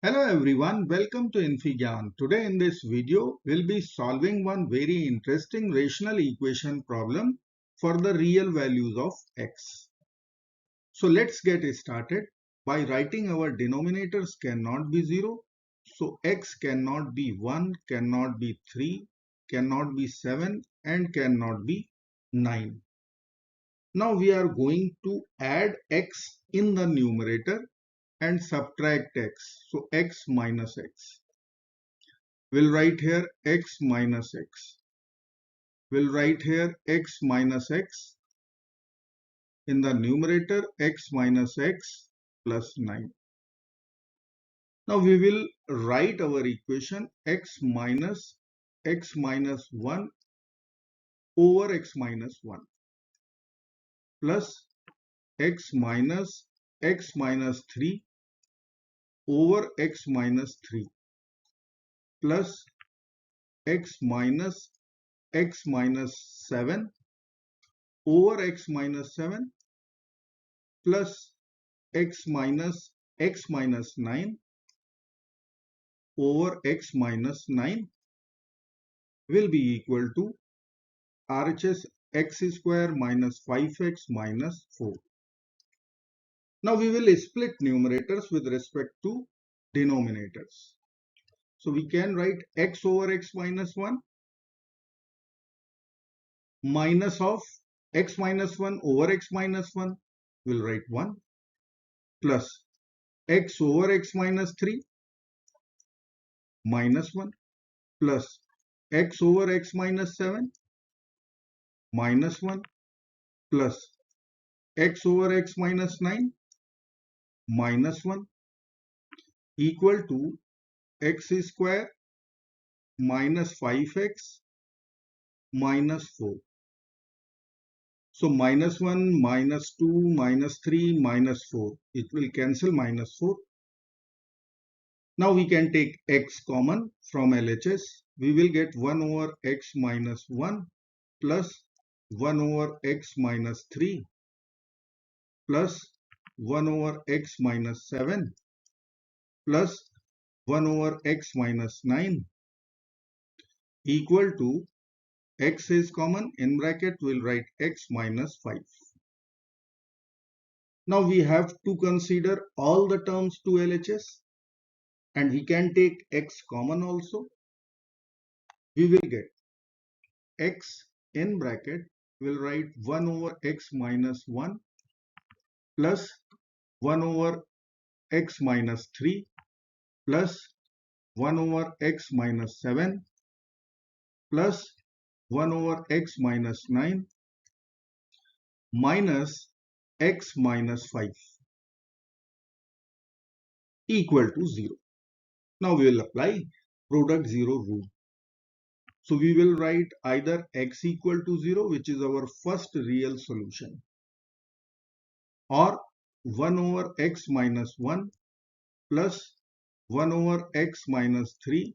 Hello everyone, welcome to InfyGyan. Today in this video, we'll be solving one very interesting rational equation problem for the real values of x. So let's get started by writing our denominators cannot be 0. So x cannot be 1, cannot be 3, cannot be 7 and cannot be 9. Now we are going to add x in the numerator and subtract x. So x minus x. We'll write here x minus x. We'll write here x minus x. In the numerator, x minus x plus 9. Now we will write our equation x minus 1 over x minus 1 plus x minus 3 over x minus 3 plus x minus 7 over x minus 7 plus x minus 9 over x minus 9 will be equal to RHS x square minus 5x minus 4. Now we will split numerators with respect to denominators. So we can write x over x minus 1 minus of x minus 1 over x minus 1, we'll write 1 plus x over x minus 3 minus 1 plus x over x minus 7 minus 1 plus x over x minus 9 minus 1 equal to x square minus 5x minus 4. So minus 1, minus 2, minus 3, minus 4. It will cancel minus 4. Now we can take x common from LHS. We will get 1 over x minus 1 plus 1 over x minus 3 plus 1 over x minus 7 plus 1 over x minus 9 equal to x is common, in bracket we'll write x minus 5. Now we have to consider all the terms to LHS and we can take x common also. We will get x in bracket, we'll write 1 over x minus 1 plus 1 over x minus 3 plus 1 over x minus 7 plus 1 over x minus 9 minus x minus 5 equal to 0. Now we will apply product 0 rule. So we will write either x equal to 0, which is our first real solution, or 1 over x minus 1 plus 1 over x minus 3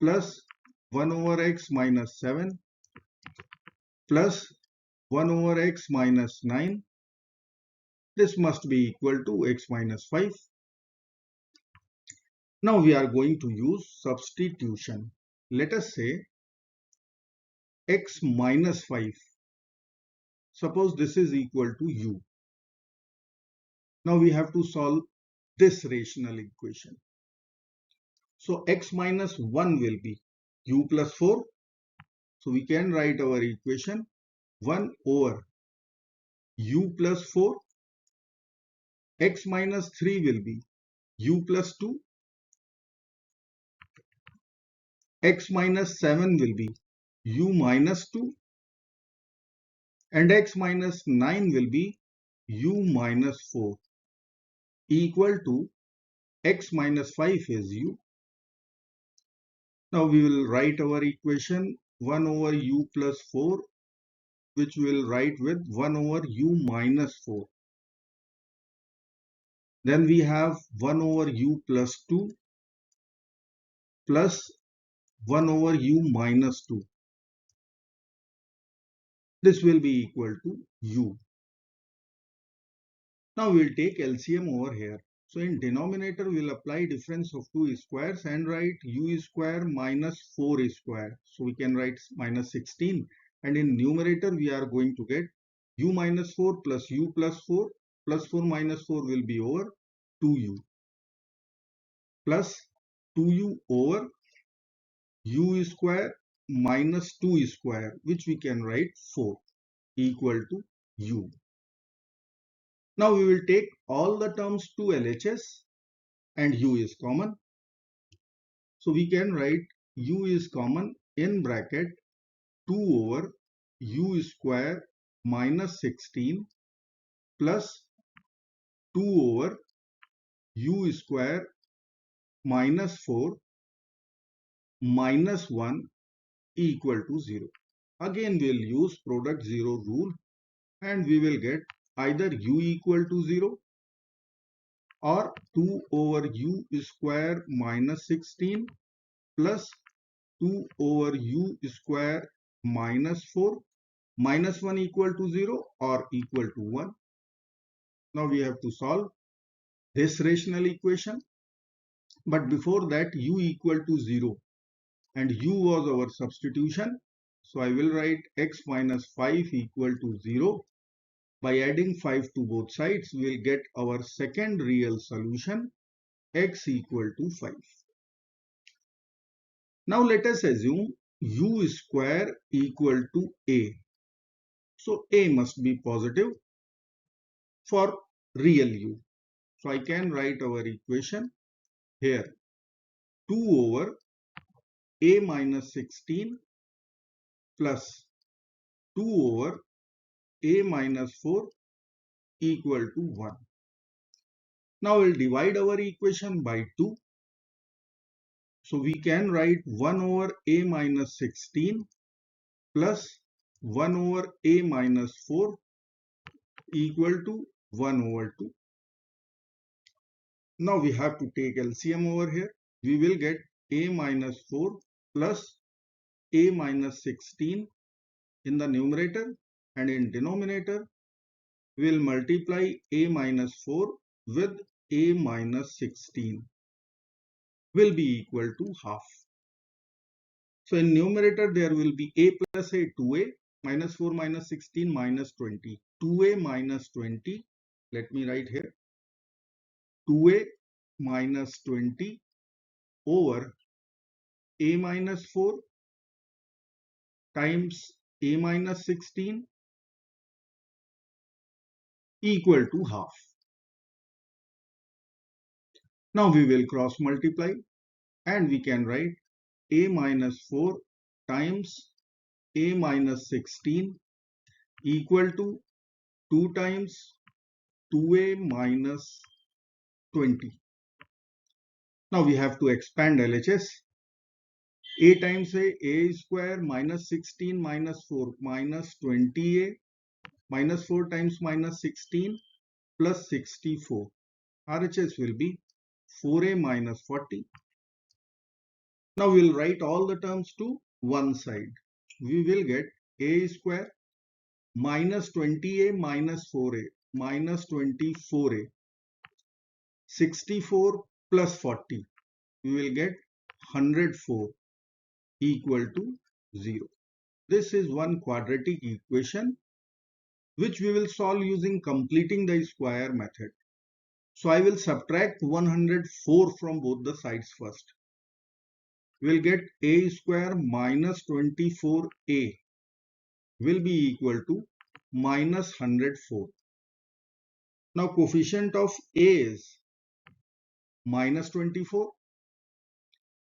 plus 1 over x minus 7 plus 1 over x minus 9. This must be equal to x minus 5. Now we are going to use substitution. Let us say x minus 5. Suppose this is equal to u. Now we have to solve this rational equation. So x minus 1 will be u plus 4. So we can write our equation 1 over u plus 4. X minus 3 will be u plus 2. X minus 7 will be u minus 2. And x minus 9 will be u minus 4 equal to x minus 5 is u. Now we will write our equation 1 over u plus 4, which we will write with 1 over u minus 4. Then we have 1 over u plus 2 plus 1 over u minus 2. This will be equal to u. Now we will take LCM over here. So in denominator we will apply difference of two squares and write u square minus 4 square. So we can write minus 16, and in numerator we are going to get u minus 4 plus u plus 4 plus 4 minus 4 will be over 2u plus 2u over u square minus 2 square, which we can write 4 equal to u. Now we will take all the terms to LHS and u is common. So we can write u is common in bracket 2 over u square minus 16 plus 2 over u square minus 4 minus 1 equal to 0. Again we will use product 0 rule and we will get either u equal to 0 or 2 over u square minus 16 plus 2 over u square minus 4 minus 1 equal to 0 or equal to 1. Now we have to solve this rational equation, but before that u equal to 0 and u was our substitution. So I will write x minus 5 equal to 0. By adding 5 to both sides, we will get our second real solution, x equal to 5. Now let us assume u square equal to a. So a must be positive for real u. So I can write our equation here, 2 over a minus 16 plus 2 over a minus 4 equal to 1. Now we'll divide our equation by 2. So we can write 1 over a minus 16 plus 1 over a minus 4 equal to 1 over 2. Now we have to take LCM over here. We will get a minus 4 plus a minus 16 in the numerator, and in denominator we will multiply a minus 4 with a minus 16 will be equal to half. So in numerator there will be a plus a, 2a, minus 4 minus 16 minus 20. 2a minus 20, let me write here, 2a minus 20 over a minus 4 times a minus 16 equal to half. Now we will cross multiply and we can write a minus 4 times a minus 16 equal to 2 times 2a minus 20. Now we have to expand LHS. A times a square minus 16 minus 4 minus 20a minus 4 times minus 16 plus 64. RHS will be 4a minus 40. Now we will write all the terms to one side. We will get a square minus 20a minus 4a minus 24a, 64 plus 40. We will get 104 equal to 0. This is one quadratic equation which we will solve using completing the square method. So I will subtract 104 from both the sides first. We will get a square minus 24a will be equal to minus 104. Now coefficient of a is minus 24.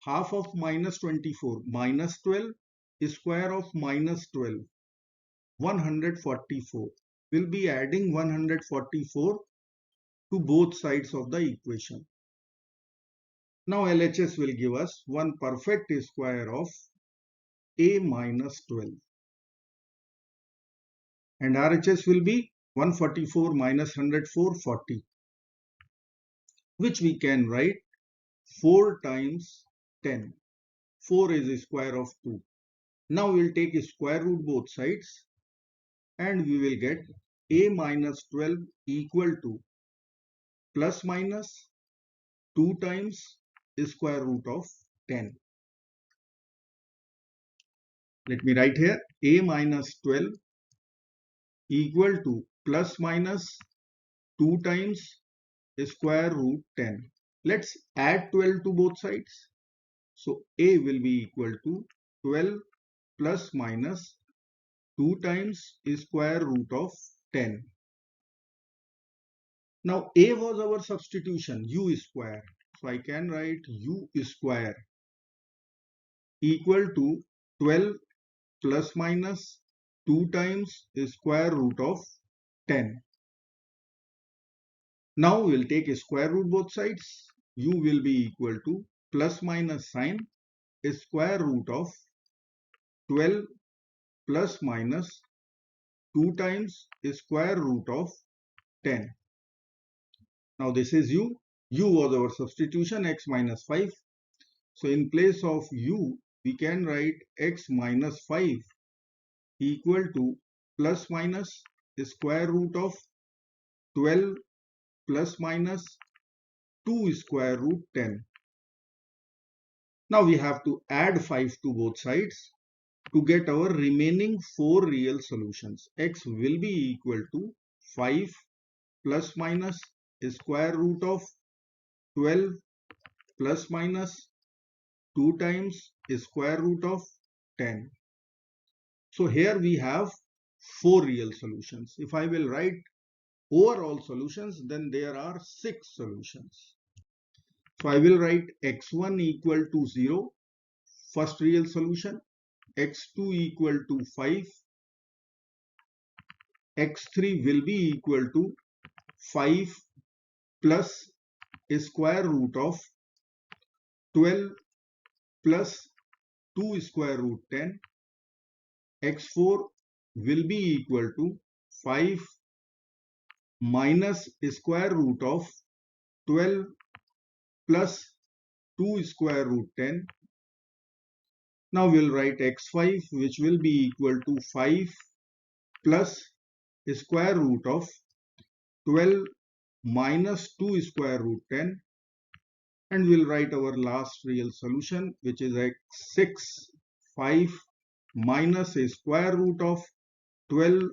Half of minus 24 minus 12 is square of minus 12, 144. We'll be adding 144 to both sides of the equation. Now LHS will give us one perfect square of a minus 12. And RHS will be 144 minus 104, 40. Which we can write 4 times 10. 4 is the square of 2. Now we will take a square root both sides and we will get a minus 12 equal to plus minus 2 times square root of 10. Let me write here a minus 12 equal to plus minus 2 times square root 10. Let's add 12 to both sides. So a will be equal to 12 plus minus 2 times square root of 10. Now a was our substitution, u square. So I can write u square equal to 12 plus minus 2 times square root of 10. Now we'll take a square root both sides. U will be equal to plus minus sign square root of 12 plus minus 2 times square root of 10. Now this is u. U was our substitution, x minus 5. So in place of u, we can write x minus 5 equal to plus minus square root of 12 plus minus 2 square root 10. Now we have to add 5 to both sides to get our remaining 4 real solutions. X will be equal to 5 plus minus square root of 12 plus minus 2 times square root of 10. So here we have 4 real solutions. If I will write overall solutions, then there are 6 solutions. So I will write x1 equal to 0, first real solution, x2 equal to 5, x3 will be equal to 5 plus square root of 12 plus 2 square root 10, x4 will be equal to 5 minus square root of 12 plus 2 square root 10. Now we'll write x5 which will be equal to 5 plus square root of 12 minus 2 square root 10, and we'll write our last real solution which is x6 5 minus a square root of 12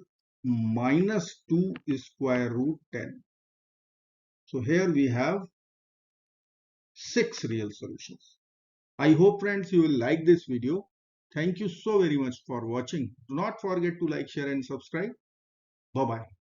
minus 2 square root 10. So here we have 6 real solutions. I hope friends you will like this video. Thank you so very much for watching. Do not forget to like, share and subscribe. Bye bye.